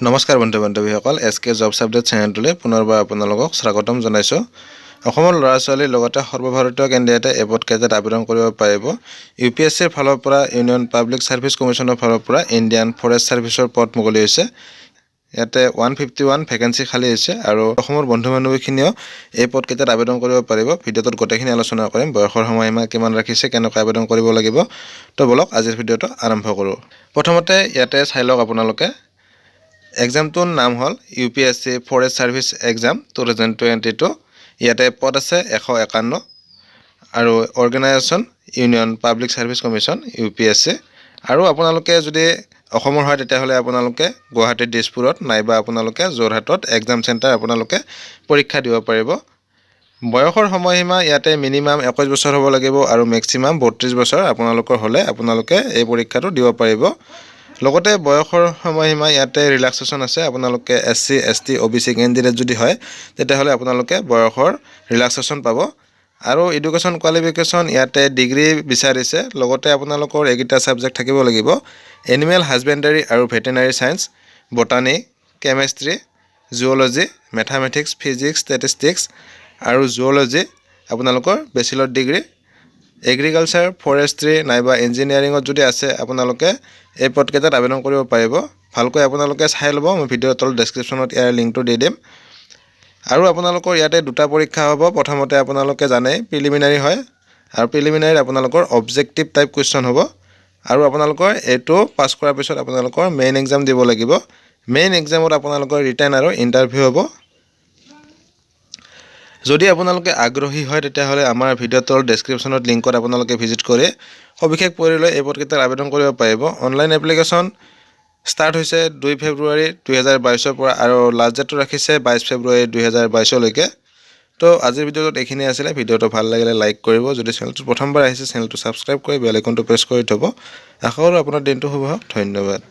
নমস্কাৰ বন্ধু-বান্ধৱীসকল এছকে jobs update চেনেলটোলৈ পুনৰবাৰ আপোনালোকক স্বাগতম জনাইছো। অসমৰ ল'ৰা-ছোৱালীৰ লগতে সৰ্বভাৰতীয় কেন্দ্ৰীয়তে এই পদকেইটাত আবেদন কৰিব পাৰিব। ইউপিএছচিৰ ফালৰ পৰা ইউনিয়ন পাব্লিক সাৰ্ভিস কমিশনৰ ফালৰ পৰা ইণ্ডিয়ান ফৰেষ্ট সাৰ্ভিসৰ পদ মুকলি হৈছে। ইয়াতে 151 ভেকেন্সি খালী হৈছে আৰু অসমৰ বন্ধু-বান্ধৱীখিনিও এই পদকেইটাত আবেদন কৰিব পাৰিব। ভিডিঅ'টোত গোটেইখিনি আলোচনা কৰিম। বয়সৰ সময়সীমা কিমান ৰাখিছে, কেনেকৈ আবেদন কৰিব লাগিব। তো বলক আজিৰ ভিডিঅ'টো আৰম্ভ কৰোঁ। প্ৰথমতে ইয়াতে চাই লওক আপোনালোকে এক্সামটোৰ নাম হ'ল ইউপিএছচি ফৰেষ্ট সাৰ্ভিস এক্সাম 2022। ইয়াতে পদ আছে 151 আৰু organisation union public service commission UPSC. আৰু আপোনালোকে যদি অসমৰ হয় তেতিয়াহ'লে আপোনালোকে গুৱাহাটী দিছপুৰত নাইবা আপোনালোকে যোৰহাটত এক্সাম চেণ্টাৰ আপোনালোকে পৰীক্ষা দিব পাৰিব। বয়সৰ সময়সীমা ইয়াতে মিনিমাম 21 বছৰ হ'ব লাগিব আৰু মেক্সিমাম 32 বছৰ আপোনালোকৰ হ'লে আপোনালোকে এই পৰীক্ষাটো দিব পাৰিব। লগতে বয়সৰ সময়সীমা ইয়াতে ৰিলেক্সেশ্যন আছে। আপোনালোকে এছচি এছটি ওবিসি কেণ্ডিডেট যদি হয় তেতিয়াহ'লে আপোনালোকে বয়সৰ ৰিলেক্সেশ্যন পাব। আৰু এডুকেশ্যন কোৱালিফিকেশ্যন ইয়াতে ডিগ্ৰী বিচাৰিছে। লগতে আপোনালোকৰ এইকেইটা ছাবজেক্ট থাকিব লাগিব: এনিমেল হাজবেণ্ডাৰী আৰু veterinary science, botany, chemistry, zoology, mathematics, physics, statistics আৰু জুঅ'লজি আপোনালোকৰ বেচেলৰ ডিগ্ৰী। এগ্ৰিকালচাৰ, ফৰেষ্ট্ৰি নাইবা ইঞ্জিনিয়াৰিঙত যদি আছে আপোনালোকে এই পদকেইটাত আবেদন কৰিব পাৰিব। ভালকৈ আপোনালোকে চাই ল'ব। মই ভিডিঅ'ৰ তলত ডেছক্ৰিপশ্যনত ইয়াৰ লিংকটো দি দিম। আৰু আপোনালোকৰ ইয়াতে দুটা পৰীক্ষা হ'ব। প্ৰথমতে আপোনালোকে জানে প্ৰিলিমিনাৰী হয় আৰু প্ৰিলিমিনাৰীত আপোনালোকৰ অবজেক্টিভ টাইপ কুৱেশ্যন হ'ব। আৰু আপোনালোকৰ এইটো পাছ কৰাৰ পিছত আপোনালোকৰ মেইন এক্সাম দিব লাগিব। মেইন এক্সামত আপোনালোকৰ ৰিটেন আৰু ইণ্টাৰভিউ হ'ব। যদি আপোনালোকে আগ্ৰহী হয় তেতিয়াহ'লে আমাৰ ভিডিঅ'ৰ তলত ডেছক্ৰিপশ্যনত লিংকত আপোনালোকে ভিজিট কৰি সবিশেষ পঢ়ি লৈ এই পদকেইটাত আবেদন কৰিব পাৰিব। অনলাইন এপ্লিকেশ্যন ষ্টাৰ্ট হৈছে 2 ফেব্ৰুৱাৰী 2022 পৰা আৰু লাষ্ট ডেটটো ৰাখিছে 22 ফেব্ৰুৱাৰী 2022লৈকে। তো আজিৰ ভিডিঅ'টোত এইখিনি আছিলে। ভিডিঅ'টো ভাল লাগিলে লাইক কৰিব। যদি চেনেলটো প্ৰথমবাৰ আহিছে চেনেলটো ছাবস্ক্ৰাইব কৰি বেল আইকনটো প্ৰেছ কৰি থ'ব। আশা কৰোঁ আপোনাৰ দিনটো শুভ হওক। ধন্যবাদ।